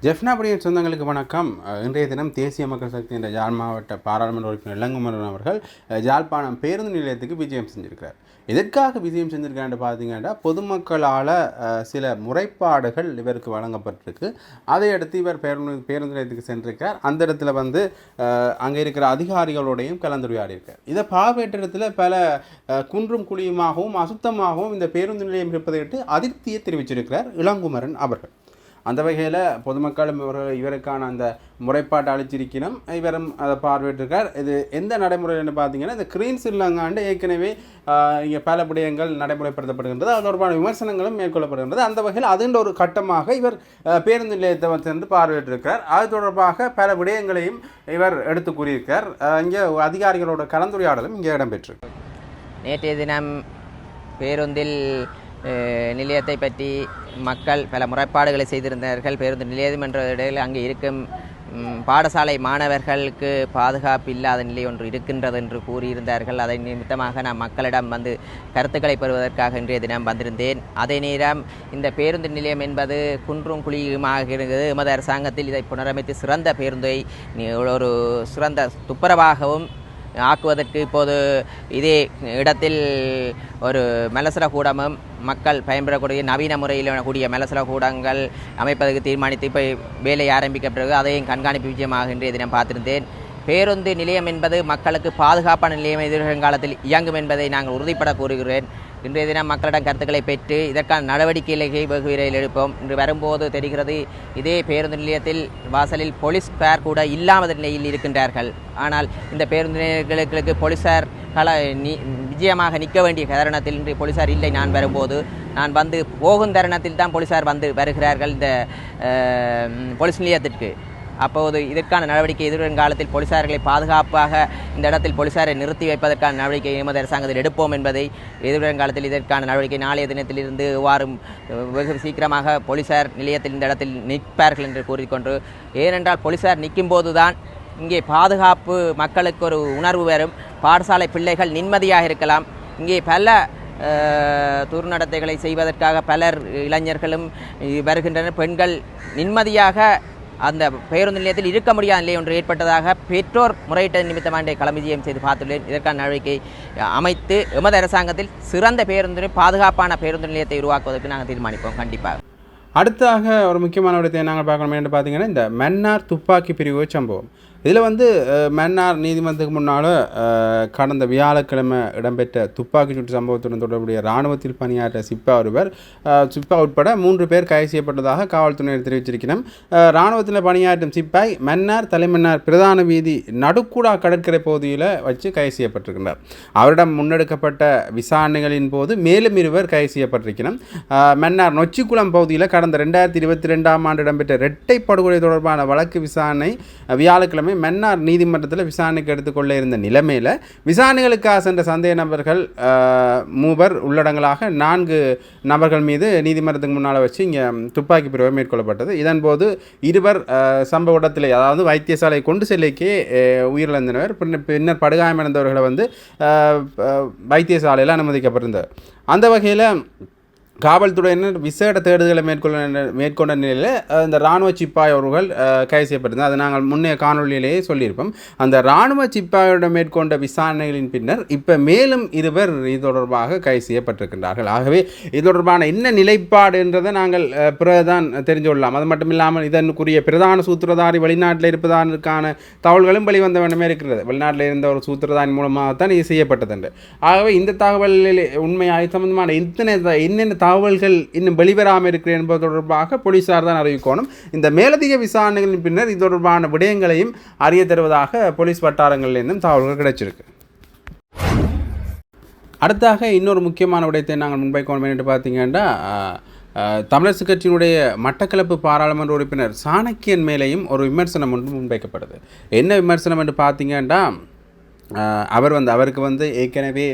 ஜெஃப்னாபடியின் சொந்தங்களுக்கு வணக்கம். இன்றைய தினம் தேசிய மக்கள் சக்தி என்ற யாழ் மாவட்ட பாராளுமன்ற உறுப்பினர் இளங்குமரன் அவர்கள் யாழ்ப்பாணம் பேருந்து நிலையத்துக்கு விஜயம் செஞ்சிருக்கிறார். எதற்காக விஜயம் செஞ்சிருக்கான்னு பார்த்தீங்கன்னா, பொதுமக்களால் சில முறைப்பாடுகள் இவருக்கு வழங்கப்பட்டிருக்கு. அதையடுத்து இவர் பேருந்து நிலையத்துக்கு சென்றிருக்கார். அந்த இடத்துல அங்கே இருக்கிற அதிகாரிகளோடையும் கலந்துரையாடியிருக்கார். இதை பார்வையிட்ட இடத்துல பல குன்றும் குழியுமாகவும் அசுத்தமாகவும் இந்த பேருந்து நிலையம் இருப்பதையிட்டு அதிருப்தியை தெரிவிச்சிருக்கிறார் இளங்குமரன் அவர்கள். அந்த வகையில் பொதுமக்களும் இவருக்கான அந்த முறைப்பாட்டை அளிச்சிருக்கணும். இவரும் அதை பார்வையிட்டிருக்கார். இது எந்த நடைமுறைன்னு பார்த்தீங்கன்னா, இந்த கிரீன்ஸ் இல்லங்காண்டு ஏற்கனவே இங்கே பல விடயங்கள் நடைமுறைப்படுத்தப்படுகின்றது. அது தொடர்பான விமர்சனங்களும் மேற்கொள்ளப்படுகின்றது. அந்த வகையில் அதுன்ற ஒரு கட்டமாக இவர் பேருந்து நிலையத்தை சென்று பார்வையிட்டிருக்கிறார். அது தொடர்பாக பல விடயங்களையும் இவர் எடுத்து கூறியிருக்கார். இங்கே அதிகாரிகளோட கலந்துரையாடலும் இங்கே இடம்பெற்றிருக்கு. நேற்றைய தினம் பேருந்தில் நிலையத்தை பற்றி மக்கள் பல முறைப்பாடுகளை செய்திருந்தார்கள். பேருந்து நிலையம் என்ற இடையில் அங்கே இருக்கும் பாடசாலை மாணவர்களுக்கு பாதுகாப்பு இல்லாத நிலை ஒன்று இருக்கின்றது என்று கூறியிருந்தார்கள். அதை நிமித்தமாக நான் மக்களிடம் கருத்துக்களை பெறுவதற்காக இன்றைய தினம் வந்திருந்தேன். அதே நேரம் இந்த பேருந்து நிலையம் என்பது குன்றும் குழியுமாக இருக்கிறது. எமது அரசாங்கத்தில் இதை புனரமைத்து சிறந்த பேருந்தை ஒரு சிறந்த துப்புரவாகவும் ஆக்குவதற்கு இப்போது இதே இடத்தில் ஒரு மலசர கூடமும் மக்கள் பயன்பெறக்கூடிய நவீன முறையில் கூடிய மலசர கூடங்கள் அமைப்பதற்கு தீர்மானித்து இப்போ வேலை ஆரம்பிக்கப்பட்டது. அதையும் கண்காணிப்பு விஷயமாக இன்றைய தினம் பார்த்திருந்தேன். பேருந்து நிலையம் என்பது மக்களுக்கு பாதுகாப்பான நிலையம் எதிர்காலத்தில் இயங்கும் என்பதை நாங்கள் உறுதிப்பட கூறுகிறேன். இன்றைய தினம் மக்களிடம் கருத்துக்களை பெற்று இதற்கான நடவடிக்கைகளை வெகு விரைவில் எடுப்போம். இன்று வரும்போது தெரிகிறது, இதே பேருந்து நிலையத்தில் வாசலில் போலீஸ் பேர் கூட இல்லாத நிலையில் இருக்கின்றார்கள். ஆனால் இந்த பேருந்து நிலையங்களுக்கு போலீஸார் விஜயமாக நிற்க வேண்டிய தருணத்தில் இன்று போலீஸார் இல்லை. நான் வந்து போகும் தருணத்தில் தான் போலீஸார் வருகிறார்கள் இந்த போலீஸ் நிலையத்திற்கு. அப்போது இதற்கான நடவடிக்கை எதிர்காலத்தில் போலீசார்களை பாதுகாப்பாக இந்த இடத்தில் போலீசாரை நிறுத்தி வைப்பதற்கான நடவடிக்கை எமது அரசாங்கத்தில் எடுப்போம் என்பதை எதிர்காலத்தில் இதற்கான நடவடிக்கை நாளைய தினத்திலிருந்து வாரும் வெகு சீக்கிரமாக போலீசார் நிலையத்தில் இந்த இடத்தில் நிற்பார்கள் என்று கூறிக்கொண்டு, ஏனென்றால் போலீசார் நிற்கும் போதுதான் இங்கே பாதுகாப்பு மக்களுக்கு ஒரு உணர்வு வரும். பாடசாலை பிள்ளைகள் நிம்மதியாக இருக்கலாம். இங்கே பல துர்நடத்தைகளை செய்வதற்காக பலர் இளைஞர்களும் வருகின்றனர். பெண்கள் நிம்மதியாக அந்த பேருந்து நிலையத்தில் இருக்க முடியாத நிலை ஒன்று ஏற்பட்டதாக பெற்றோர் முறையிட்ட நிமித்தமாக களமிஜயம் செய்து பார்த்துள்ளேன். இதற்கான நடவடிக்கை அமைத்து எமது அரசாங்கத்தில் சிறந்த பேருந்து பாதுகாப்பான பேருந்து நிலையத்தை உருவாக்குவதற்கு நாங்கள் தீர்மானிப்போம் கண்டிப்பாக. அடுத்தாக ஒரு முக்கியமான விடத்தை நாங்கள் பார்க்கணும் என்று பார்த்தீங்கன்னா, இந்த மன்னார் துப்பாக்கி பிரிவு சம்பவம். இதில் மன்னார் நீதிமன்றத்துக்கு முன்னால் கடந்த வியாழக்கிழமை இடம்பெற்ற துப்பாக்கி சூட்டு சம்பவத்துடன் தொடர்புடைய இராணுவத்தில் பணியாற்ற சிப்பா உட்பட 3 பேர் கைது செய்யப்பட்டதாக காவல்துறையினர் தெரிவிச்சிருக்கிறோம். இராணுவத்தில் பணியாற்றும் சிப்பாய் மன்னார் தலைமன்னார் பிரதான வீதி நடுக்கூடா கடற்கரை பகுதியில் வச்சு கைது செய்யப்பட்டிருக்கிறார். அவரிடம் முன்னெடுக்கப்பட்ட விசாரணைகளின் போது மேலும் 2 கைது செய்யப்பட்டிருக்கிறோம். மன்னார் நொச்சிக்குளம் பகுதியில் கடந்த 2022ஆம் ஆண்டு இடம்பெற்ற இரட்டை படுகொலை தொடர்பான வழக்கு விசாரணை வியாழக்கிழமை மன்னார் நீதிமன்றத்தில் விசாரணைக்கு எடுத்துக்கொள்ள இருந்த நிலைமையில் விசாரணைகளுக்காக சென்ற சந்தேக நபர்கள் 3 உள்ளடங்களாக 4 நபர்கள் மீது நீதிமன்றத்துக்கு முன்னால் வச்சு இங்கே துப்பாக்கி பிரிவு மேற்கொள்ளப்பட்டது. இதன்போது 2 சம்பவ இடத்திலே, அதாவது வைத்தியசாலை கொண்டு செல்லைக்கே உயிரிழந்தனர். பின்னர் படுகாயமடைந்தவர்களை வைத்தியசாலையில் அனுமதிக்கப்பட்டிருந்தது. அந்த வகையில் காவல்துறையினர் விசேட தேடுதலை மேற்கொண்ட நிலையில் இந்த இராணுவ சிப்பாய் அவர்கள் கைது செய்யப்பட்டிருந்தார். அதை நாங்கள் முன்னைய காணொலியிலேயே சொல்லியிருப்போம். அந்த இராணுவ சிப்பாயோட மேற்கொண்ட விசாரணைகளின் பின்னர் இப்போ மேலும் 2 இது தொடர்பாக கைது செய்யப்பட்டிருக்கின்றார்கள். ஆகவே இது தொடர்பான என்ன நிலைப்பாடு என்றதை நாங்கள் பிறகுதான் தெரிஞ்சு கொள்ளலாம். அது மட்டும் இல்லாமல் இதனுக்குரிய பிரதான சூத்திரதாரி வெளிநாட்டில் இருப்பதற்கான தகவல்களும் வெளிவந்த வேண்டுமே இருக்கிறது. வெளிநாட்டில் இருந்த ஒரு சூத்திரதாரி மூலமாகத்தான் இது செய்யப்பட்டது. ஆகவே இந்த தகவலில் உண்மையாக சம்பந்தமான என்னென்ன தகவல்கள் இன்னும் வெளிவராமல் இருக்கிறது என்பது தொடர்பாக போலீசார் தான் அறிவிக்கணும். இந்த மேலதிக விசாரணைகளின் பின்னர் இது தொடர்பான விடயங்களையும் அறிய தருவதாக போலீஸ் வட்டாரங்களிலிருந்தும் தகவல்கள் கிடைச்சிருக்கு. அடுத்தாக இன்னொரு முக்கியமான விடயத்தை நாங்கள் முன்வைக்கணும் என்று பார்த்தீங்கன்னா, தமிழரசு கட்சியினுடைய மட்டக்களப்பு பாராளுமன்ற உறுப்பினர் சாணக்கியன் மேலேயும் ஒரு விமர்சனம் ஒன்று முன்வைக்கப்படுது. என்ன விமர்சனம் என்று பார்த்தீங்கன்னா, அவருக்கு வந்து ஏற்கனவே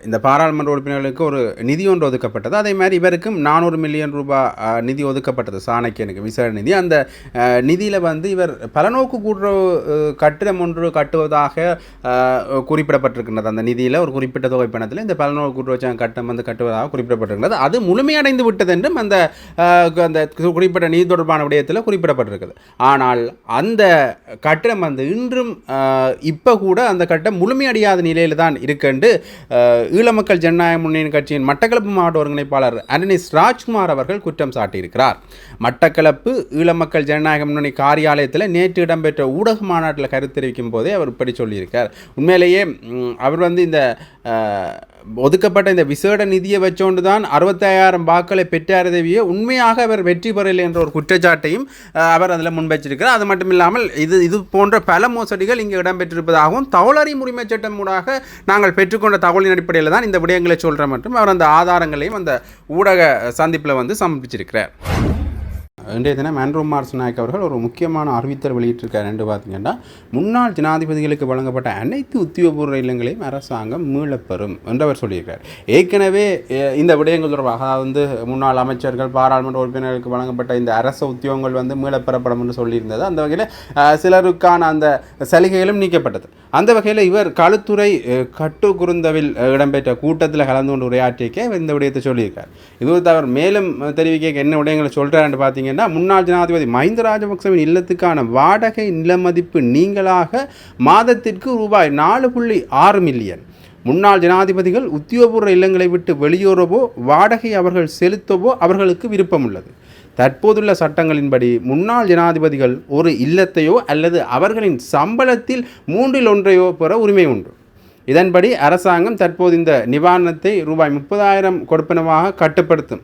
இந்த பாராளுமன்ற உறுப்பினர்களுக்கு ஒரு நிதி ஒன்று ஒதுக்கப்பட்டது. அதே மாதிரி இவருக்கும் 400 மில்லியன் ரூபாய் நிதி ஒதுக்கப்பட்டது, சாணக்கியனுக்கு விசேட நிதி. அந்த நிதியில் வந்து இவர் பலநோக்கு கூட்டுறவு கட்டிடம் ஒன்று கட்டுவதாக குறிப்பிடப்பட்டிருக்கின்றது. அந்த நிதியில் ஒரு குறிப்பிட்ட தொகை பணத்தில் இந்த பலநோக்கு கூட்டுறவு கட்டம் வந்து கட்டுவதாக குறிப்பிடப்பட்டிருக்கிறது. அது முழுமையடைந்து விட்டது என்றும் அந்த குறிப்பிட்ட நிதி தொடர்பான விடயத்தில் குறிப்பிடப்பட்டிருக்கிறது. ஆனால் அந்த கட்டிடம் வந்து இன்றும் இப்போ கூட அந்த கட்டம் முழுமையடையாத நிலையில் தான் இருக்குன்னு ஈழமக்கள் ஜனநாயக முன்னணி கட்சியின் மட்டக்களப்பு மாவட்ட ஒருங்கிணைப்பாளர் அனனிஸ் ராஜ்குமார் அவர்கள் குற்றம் சாட்டியிருக்கிறார். மட்டக்களப்பு ஈழமக்கள் ஜனநாயக முன்னணி காரியாலயத்தில் நேற்று இடம்பெற்ற ஊடக மாநாட்டில் கருத்து தெரிவிக்கும் போதே அவர் இப்படி சொல்லியிருக்கார். உண்மையிலேயே அவர் வந்து இந்த ஒதுக்கப்பட்ட இந்த விசேட நிதியை வச்சோண்டு தான் 65,000 வாக்களை பெற்றாரதவிய உண்மையாக அவர் வெற்றி பெறவில்லை என்ற ஒரு குற்றச்சாட்டையும் அவர் அதில் முன்வைச்சிருக்கிறார். அது மட்டும் இல்லாமல் இது போன்ற பல மோசடிகள் இங்கே இடம்பெற்றிருப்பதாகவும் தகவலறியும் உரிமை சட்டம் மூலமாக நாங்கள் பெற்றுக்கொண்ட தகவலின் அடிப்படையில் தான் இந்த விடயங்களை சொல்கிறோம் மற்றும் அவர் அந்த ஆதாரங்களையும் அந்த ஊடக சந்திப்பில் வந்து சமர்ப்பிச்சிருக்கிறார். இன்றைய தினம் ஆண்ட்ரூ மார்ஸ் நாயக் அவர்கள் ஒரு முக்கியமான அறிவித்தல் வெளியிட்டிருக்கார் என்று பார்த்தீங்கன்னா, முன்னாள் ஜனாதிபதிகளுக்கு வழங்கப்பட்ட அனைத்து உத்தியோகபூர்வ இல்லங்களையும் அரசாங்கம் மீளப்பெறும் என்று அவர் சொல்லியிருக்கார். ஏற்கனவே இந்த விடயங்கள் தொடர்பாக அதாவது முன்னாள் அமைச்சர்கள் பாராளுமன்ற உறுப்பினர்களுக்கு வழங்கப்பட்ட இந்த அரச உத்தியோகங்கள் வந்து மீளப்பெறப்படும் என்று சொல்லியிருந்தது. அந்த வகையில் சிலருக்கான அந்த சலுகைகளும் நீக்கப்பட்டது. அந்த வகையில் இவர் களுத்துறை கட்டுக்குருந்தவில் இடம்பெற்ற கூட்டத்தில் கலந்து கொண்டு உரையாற்றிக்க இந்த விடயத்தை சொல்லியிருக்கார். இது அவர் மேலும் தெரிவிக்க என்ன விடயங்களை சொல்கிறார் என்று பார்த்தீங்கன்னா, முன்னாள் ஜனாதிபதி மஹிந்த ராஜபக்சவின் இல்லத்துக்கான வாடகை நில மதிப்பு நீங்களாக மாதத்திற்கு ரூபாய் 4.6 மில்லியன். முன்னாள் ஜனாதிபதிகள் உத்தியோகபூர்வ இல்லங்களை விட்டு வெளியேறவோ வாடகை அவர்கள் செலுத்தவோ அவர்களுக்கு விருப்பம் உள்ளது. தற்போதுள்ள சட்டங்களின்படி முன்னாள் ஜனாதிபதிகள் ஒரு இல்லத்தையோ அல்லது அவர்களின் சம்பளத்தில் 1/3 பெற உரிமை உண்டு. இதன்படி அரசாங்கம் தற்போது இந்த நிவாரணத்தை ரூபாய் 30,000 கொடுப்பனவாக கட்டுப்படுத்தும்.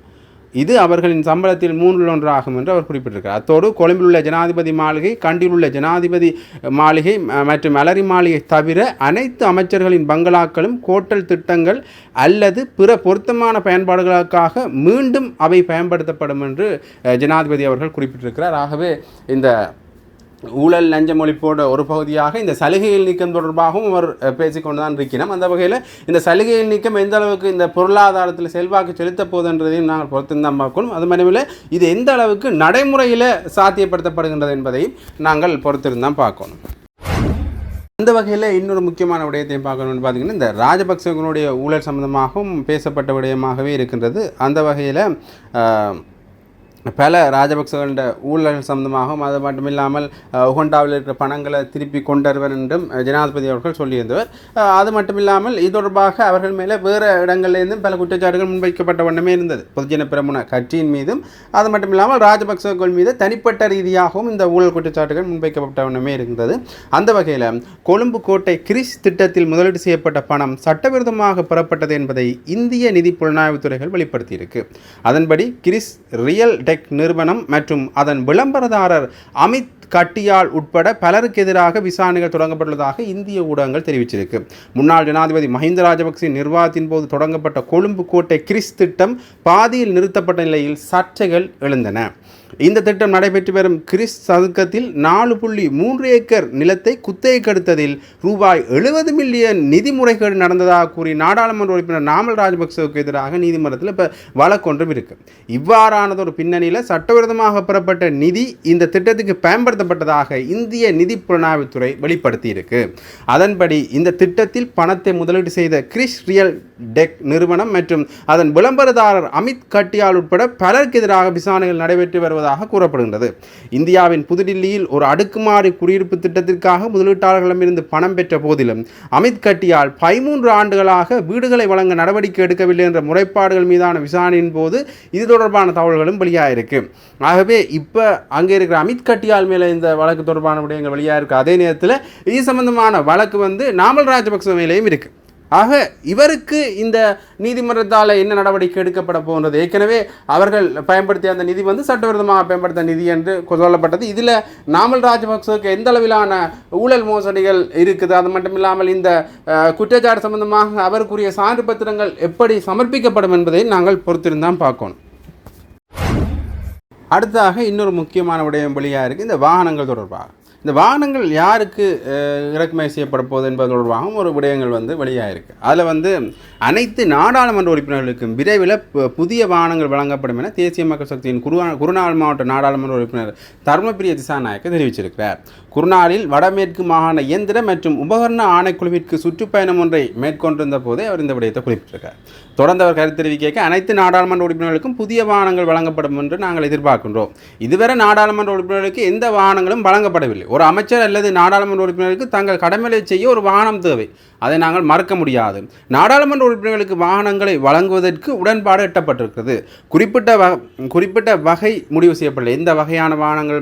இது அவர்களின் சம்பளத்தில் 1/3 ஆகும் என்று அவர் குறிப்பிட்டிருக்கிறார். அத்தோடு கொழும்பில் உள்ள ஜனாதிபதி மாளிகை, கண்டில் உள்ள ஜனாதிபதி மாளிகை மற்றும் மலரி மாளிகை தவிர அனைத்து அமைச்சர்களின் பங்களாக்களும் கோட்டல் திட்டங்கள் அல்லது பிற பொருத்தமான பயன்பாடுகளுக்காக மீண்டும் அவை பயன்படுத்தப்படும் என்று ஜனாதிபதி அவர்கள் குறிப்பிட்டிருக்கிறார். ஆகவே இந்த ஊழல் லஞ்சம் ஒழிப்போட ஒரு பகுதியாக இந்த சலுகைகள் நீக்கம் தொடர்பாகவும் அவர் பேசிக்கொண்டு தான் இருக்கிறோம். அந்த வகையில் இந்த சலுகைகள் நீக்கம் எந்த அளவுக்கு இந்த பொருளாதாரத்தில் செல்வாக்கு செலுத்த போகுதுன்றதையும் நாங்கள் பொறுத்திருந்தான் பார்க்கணும். அது மட்டுமில்லை இது எந்த அளவுக்கு நடைமுறையில் சாத்தியப்படுத்தப்படுகின்றது என்பதையும் நாங்கள் பொறுத்திருந்தான் பார்க்கணும். அந்த வகையில் இன்னொரு முக்கியமான விடயத்தையும் பார்க்கணும்னு பார்த்தீங்கன்னா, இந்த ராஜபக்சர்களுடைய ஊழல் சம்பந்தமாகவும் பேசப்பட்ட விடயமாகவே இருக்கின்றது. அந்த வகையில் பல ராஜபக்சகள ஊழல்கள் சம்பந்தமாகவும் அது மட்டும் இல்லாமல் உகண்டாவில் இருக்கிற பணங்களை திருப்பி கொண்டருவர் என்றும் ஜனாதிபதி அவர்கள் சொல்லியிருந்தவர். அது மட்டும் இல்லாமல் இது தொடர்பாக அவர்கள் மேலே வேறு இடங்களிலிருந்தும் பல குற்றச்சாட்டுகள் முன்வைக்கப்பட்ட வண்ணமே இருந்தது. பொதுஜன பிரமுன கட்சியின் மீதும் அது மட்டும் இல்லாமல் ராஜபக்சர்கள் மீது தனிப்பட்ட ரீதியாகவும் இந்த ஊழல் குற்றச்சாட்டுகள் முன்வைக்கப்பட்ட வண்ணமே இருந்தது. அந்த வகையில் கொழும்பு கோட்டை கிரிஸ் திட்டத்தில் முதலீடு செய்யப்பட்ட பணம் சட்டவிரோதமாக பெறப்பட்டது என்பதை இந்திய நிதி புலனாய்வு துறைகள் வெளிப்படுத்தியிருக்கு. அதன்படி கிரிஸ் ரியல் நிறுவனம் மற்றும் அதன் விளம்பரதாரர் அமித் கட்டியால் உட்பட பலருக்கு எதிராக விசாரணைகள் தொடங்கப்பட்டுள்ளதாக இந்திய ஊடகங்கள் தெரிவிச்சிருக்கு. முன்னாள் ஜனாதிபதி மஹிந்த ராஜபக்சவின் நிர்வாகத்தின் போது தொடங்கப்பட்ட கொழும்பு கோட்டை கிரிஸ் திட்டம் பாதியில் நிறுத்தப்பட்ட நிலையில் சர்ச்சைகள் எழுந்தன. இந்த திட்டம் நடைபெற்று வரும் கிரிஸ் சதுக்கத்தில் 4.3 ஏக்கர் நிலத்தை குத்தகைக்கு எடுத்ததில் ரூபாய் 70 மில்லியன் நிதி முறைகேடு நடந்ததாக கூறி நாடாளுமன்ற உறுப்பினர் நாமல் ராஜபக்சவுக்கு எதிராக நீதிமன்றத்தில் இப்போ வழக்கொன்றும் இருக்கு. இவ்வாறானதொரு பின்னணியில் சட்டவிரோதமாக பெறப்பட்ட நிதி இந்த திட்டத்துக்கு பயன்படுத்தப்பட்டதாக இந்திய நிதி புலனாய்வுத்துறை வெளிப்படுத்தி இருக்கு. அதன்படி இந்த திட்டத்தில் பணத்தை முதலீடு செய்த கிரிஸ் ரியல் நிறுவனம் மற்றும் அதன் விளம்பரதாரர் அமித் கட்டியால் உட்பட பலருக்கு எதிராக விசாரணைகள் நடைபெற்று வருவதாக கூறப்படுகின்றது. இந்தியாவின் புதுடில்லியில் ஒரு அடுக்குமாடி குடியிருப்பு திட்டத்திற்காக முதலீட்டாளர்களிடமிருந்து பணம் பெற்ற போதிலும் அமித் கட்டியால் 13 ஆண்டுகளாக வீடுகளை வழங்க நடவடிக்கை எடுக்கவில்லை என்ற முறைப்பாடுகள் மீதான விசாரணையின் போது இது தொடர்பான தகவல்களும் வெளியாயிருக்கு. ஆகவே இப்போ அங்கே இருக்கிற அமித் கட்டியால் மேலே இந்த வழக்கு தொடர்பான விடயங்கள் வெளியாயிருக்கு. அதே நேரத்தில் இது சம்பந்தமான வழக்கு நாமல் ராஜபக்ச மேலேயும் இருக்கு. ஆக இவருக்கு இந்த நீதிமன்றத்தால் என்ன நடவடிக்கை எடுக்கப்பட போன்றது? ஏற்கனவே அவர்கள் பயன்படுத்திய அந்த நிதி சட்டவிரோதமாக பயன்படுத்த நிதி என்று சொல்லப்பட்டது. இதில் நாமல் ராஜபக்சவுக்கு எந்த அளவிலான ஊழல் மோசடிகள் இருக்குது, அது மட்டும் இல்லாமல் இந்த குற்றச்சாட்டு சம்பந்தமாக அவருக்குரிய சான்று பத்திரங்கள் எப்படி சமர்ப்பிக்கப்படும் என்பதை நாங்கள் பொறுத்திருந்தான் பார்க்கணும். அடுத்ததாக இன்னொரு முக்கியமான விடயம் வெளியாக இருக்குது இந்த வாகனங்கள் தொடர்பாக. இந்த வாகனங்கள் யாருக்கு இறக்குமதி செய்யப்பட போகுது என்பது தொடர்பாகவும் ஒரு விடயங்கள் வந்து வெளியாகிருக்கு. அதில் வந்து அனைத்து நாடாளுமன்ற உறுப்பினர்களுக்கும் விரைவில் புதிய வாகனங்கள் வழங்கப்படும் என தேசிய மக்கள் சக்தியின் குருநாள் மாவட்ட நாடாளுமன்ற உறுப்பினர் தர்மபிரிய திசாநாயக்க தெரிவிச்சிருக்கிறார். குருநாளில் வடமேற்கு மாகாண இயந்திர மற்றும் உபகரண ஆணைக்குழுவிற்கு சுற்றுப்பயணம் ஒன்றை மேற்கொண்டிருந்த போதே அவர் இந்த விடயத்தை குறிப்பிட்டிருக்கார். தொடர்ந்து அவர் கருத்து தெரிவிக்க அனைத்து நாடாளுமன்ற உறுப்பினர்களுக்கும் புதிய வாகனங்கள் வழங்கப்படும் என்று நாங்கள் எதிர்பார்க்கின்றோம். இதுவரை நாடாளுமன்ற உறுப்பினர்களுக்கு எந்த வாகனங்களும் வழங்கப்படவில்லை. ஒரு அமைச்சர் அல்லது நாடாளுமன்ற உறுப்பினர்களுக்கு தங்கள் கடமைகளை செய்ய ஒரு வாகனம் தேவை. அதை நாங்கள் மறுக்க முடியாது. நாடாளுமன்ற உறுப்பினர்களுக்கு வாகனங்களை வழங்குவதற்கு உடன்பாடு எட்டப்பட்டிருக்கிறது. குறிப்பிட்ட வகை முடிவு செய்யப்படவில்லை. எந்த வகையான வாகனங்கள்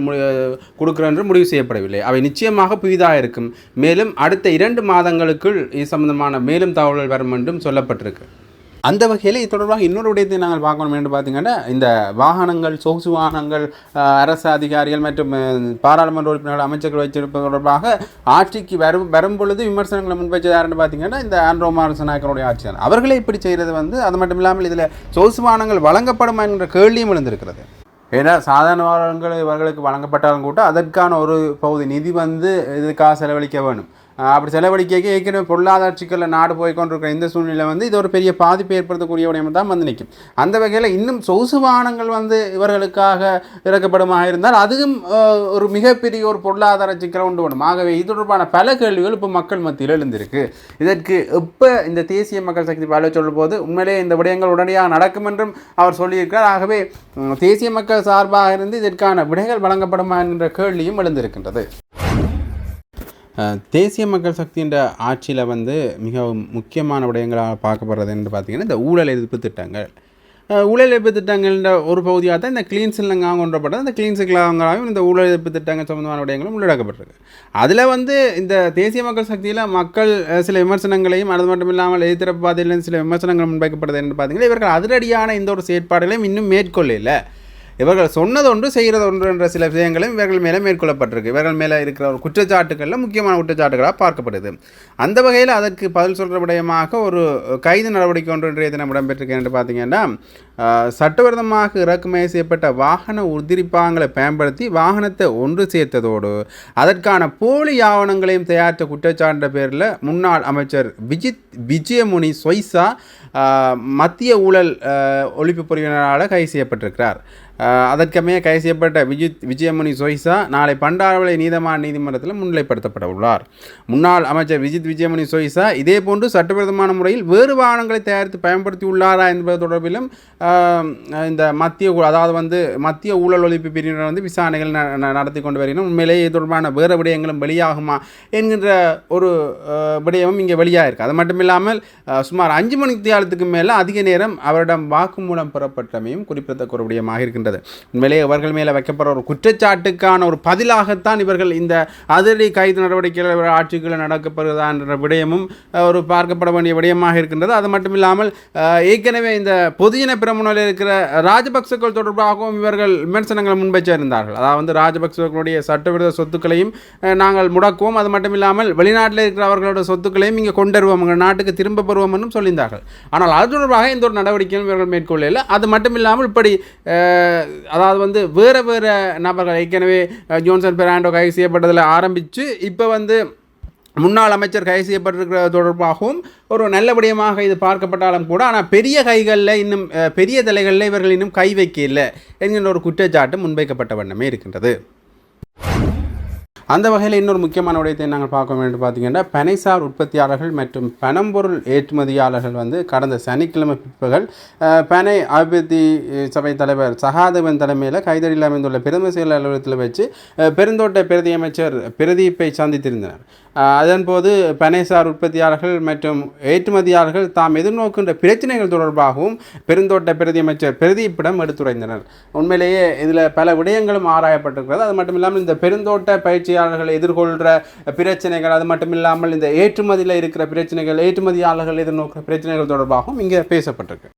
கொடுக்கிறோம் என்று முடிவு செய்யப்படவில்லை. அவை நிச்சயமாக புதிதாக இருக்கும். மேலும் அடுத்த 2 மாதங்களுக்குள் இது சம்பந்தமான மேலும் தகவல்கள் வரும் என்றும் சொல்லப்பட்டிருக்கு. அந்த வகையில் இது தொடர்பாக இன்னொரு விடயத்தை நாங்கள் பார்க்கணும் என்று பார்த்தீங்கன்னா, இந்த வாகனங்கள், சொகுசு வாகனங்கள், அரசு அதிகாரிகள் மற்றும் பாராளுமன்ற உறுப்பினர்கள், அமைச்சர்கள் வைத்திருப்பது தொடர்பாக ஆட்சிக்கு வரும் பொழுது விமர்சனங்களை முன்வைச்சது யாருன்னு பார்த்தீங்கன்னா இந்த ஆண்ட்ரோ மாரச நாயக்கனுடைய ஆட்சி தான். அவர்களே இப்படி செய்கிறது வந்து அது மட்டும் இல்லாமல் இதில் சொகுசு வாகனங்கள் வழங்கப்படுமா என்ற கேள்வியும் எழுந்திருக்கிறது. ஏன்னா சாதாரண வாகனங்கள் இவர்களுக்கு வழங்கப்பட்டாலும் கூட அதற்கான ஒரு பகுதி நிதி வந்து இதுக்காக செலவழிக்க வேணும். அப்படி செலவழிக்க ஏற்கனவே பொருளாதார சிக்கலில் நாடு போய்கொண்டிருக்கிற இந்த சூழ்நிலை வந்து இது ஒரு பெரிய பாதிப்பை ஏற்படுத்தக்கூடிய விடயம் தான் வந்து நிற்கும். அந்த வகையில் இன்னும் சொகுசு வாகனங்கள் வந்து இவர்களுக்காக இறக்கப்படுமாக இருந்தால் அதுவும் ஒரு மிகப்பெரிய ஒரு பொருளாதார சிக்கலை உண்டு பண்ணும். ஆகவே இது தொடர்பான பல கேள்விகள் இப்போ மக்கள் மத்தியில் எழுந்திருக்கு. இதற்கு இப்போ இந்த தேசிய மக்கள் சக்தி பல சொல்லும் போது உண்மையிலே இந்த விடயங்கள் உடனடியாக நடக்கும் என்றும் அவர் சொல்லியிருக்கிறார். ஆகவே தேசிய மக்கள் சார்பாக இருந்து இதற்கான விடைகள் வழங்கப்படுமா என்கின்ற கேள்வியும் எழுந்திருக்கின்றது. தேசிய மக்கள் சக்தியின் ஆட்சியில் வந்து மிகவும் முக்கியமான விடயங்களாக பார்க்கப்படுறது என்று பார்த்திங்கன்னா இந்த ஊழல் எதிர்ப்பு திட்டங்கள். ஊழல் எதிர்ப்பு திட்டங்கள்ன்ற ஒரு பகுதியாக தான் இந்த கிளீன்ஸ்லாங்க கொண்டப்பட்டது. இந்த கிளீன்ஸ்லாங்காகவும் இந்த ஊழல் எதிர்ப்பு திட்டங்கள் சம்பந்தமான விடயங்களும் உள்ளடக்கப்பட்டிருக்கு. அதில் வந்து இந்த தேசிய மக்கள் சக்தியில் மக்கள் சில விமர்சனங்களையும் அது மட்டும் இல்லாமல் எதிர்த்தரப்பு பாதையிலிருந்து சில விமர்சனங்கள் முன்வைக்கப்படுது என்று பார்த்திங்கன்னா இவர்கள் அதிரடியான இந்த ஒரு செயற்பாடுகளையும் இன்னும் மேற்கொள்ளல. இவர்கள் சொன்னது ஒன்று செய்கிறது ஒன்று என்ற சில விஷயங்களும் இவர்கள் மேலே மேற்கொள்ளப்பட்டிருக்கு. இவர்கள் மேலே இருக்கிற ஒரு குற்றச்சாட்டுகளில் முக்கியமான குற்றச்சாட்டுகளாக பார்க்கப்படுது. அந்த வகையில் அதற்கு பதில் சொல்கிற விடயமாக ஒரு கைது நடவடிக்கை ஒன்று இன்றைய தினம் இடம்பெற்றிருக்கு என்று பார்த்தீங்கன்னா, சட்டவிரோதமாக இறக்குமதி செய்யப்பட்ட வாகன உதிரிப்பாகங்களை பயன்படுத்தி வாகனத்தை ஒன்று சேர்த்ததோடு அதற்கான போலி ஆவணங்களையும் தயாரித்த குற்றச்சாட்டு பேரில் முன்னாள் அமைச்சர் விஜயமுனி சொய்சா மத்திய ஊழல் ஒழிப்பு பிரிவினரால் கைது செய்யப்பட்டிருக்கிறார். அதற்கமைய கைது செய்யப்பட்ட விஜயமுனி சொய்சா நாளை பண்டாரவளை நீதிமன்றத்தில் முன்னிலைப்படுத்தப்பட உள்ளார். முன்னாள் அமைச்சர் விஜயமுனி சொய்சா இதேபோன்று சட்டவிரோதமான முறையில் வேறு வாகனங்களை தயாரித்து பயன்படுத்தி உள்ளாரா என்பது தொடர்பிலும் இந்த மத்திய ஊழல் ஒழிப்பு பிரிவினர் வந்து விசாரணைகள் நடத்தி கொண்டு வருகிறோம். உண்மையிலேயே இது தொடர்பான வேறு விடயங்களும் வெளியாகுமா என்கின்ற ஒரு விடயமும் இங்கே வெளியாக இருக்குது. அது மட்டும் இல்லாமல் சுமார் 5 மணி நேரத்துக்கு மேலே அதிக நேரம் அவரிடம் வாக்குமூலம் பெறப்பட்டமையும் குறிப்பிடத்தக்க ஒரு விடயமாக இருக்கின்றது. உண்மையிலே அவர்கள் மேலே வைக்கப்படுற ஒரு குற்றச்சாட்டுக்கான ஒரு பதிலாகத்தான் இவர்கள் இந்த அதிரடி கைது நடவடிக்கைகள் ஆட்சிகளில் நடக்கப்படுகிறதா என்ற விடயமும் ஒரு பார்க்கப்பட வேண்டிய விடயமாக இருக்கின்றது. அது மட்டும் இல்லாமல் ஏற்கனவே இந்த பொதுஜன பிரமுனையில் இருக்கிற ராஜபக்சர்கள் தொடர்பாகவும் இவர்கள் விமர்சனங்களை முன்வைச்சிருந்தார்கள். அதாவது ராஜபக்சர்களுடைய சட்டவிரோத சொத்துக்களையும் நாங்கள் முடக்குவோம், அது மட்டும் இல்லாமல் வெளிநாட்டில் இருக்கிற அவர்களோட சொத்துக்களையும் இங்கே கொண்டு வருவோம், எங்கள் நாட்டுக்கு திரும்ப பெறுவோம் என்றும் சொல்லியிருந்தார்கள். ஆனால் அது தொடர்பாக இந்த ஒரு நடவடிக்கையும் இவர்கள் மேற்கொள்ளவில்லை. அது மட்டும் இல்லாமல் இப்படி அதாவது வந்து வேறு நபர்கள் ஏற்கனவே ஜோன்சன் பெர்னாண்டோ கைது செய்யப்பட்டதில் ஆரம்பித்து இப்போ வந்து முன்னாள் அமைச்சர் கைது செய்யப்பட்டிருக்கிற தொடர்பாகவும் ஒரு நல்லபடியமாக இது பார்க்கப்பட்டாலும் கூட ஆனால் பெரிய கைகளில் இன்னும் பெரிய தலைகளில் இவர்கள் இன்னும் கை வைக்கல என்கின்ற ஒரு குற்றச்சாட்டு முன்வைக்கப்பட்ட வண்ணமே இருக்கின்றது. அந்த வகையில் இன்னொரு முக்கியமான விடயத்தை நாங்கள் பார்க்க வேண்டும் பார்த்தீங்கன்னா, பனைசார் உற்பத்தியாளர்கள் மற்றும் பனம்பொருள் ஏற்றுமதியாளர்கள் வந்து கடந்த சனிக்கிழமை பிற்பகல் பனை அபிவிருத்தி சபை தலைவர் சகாதேவன் தலைமையில் கைதடியில் அமைந்துள்ள பிரதம செயல் அலுவலகத்தில் வச்சு பெருந்தோட்ட பிரதி அமைச்சர் பிரதீப்பை சந்தித்திருந்தனர். அதன்போது பனைசார் உற்பத்தியாளர்கள் மற்றும் ஏற்றுமதியாளர்கள் தாம் எதிர்நோக்கின்ற பிரச்சனைகள் தொடர்பாகவும் பெருந்தோட்ட பிரதி அமைச்சர் பிரதீப்பிடம் எடுத்துரைந்தனர். உண்மையிலேயே இதில் பல விடயங்களும் ஆராயப்பட்டிருக்கிறது. அது மட்டும் இல்லாமல் இந்த பெருந்தோட்ட பயிற்சியாளர்கள் எதிர்கொள்கிற பிரச்சனைகள், அது மட்டும் இல்லாமல் இந்த ஏற்றுமதியில் இருக்கிற பிரச்சனைகள், ஏற்றுமதியாளர்கள் எதிர்நோக்கிற பிரச்சனைகள் தொடர்பாகவும் இங்கே பேசப்பட்டிருக்கு.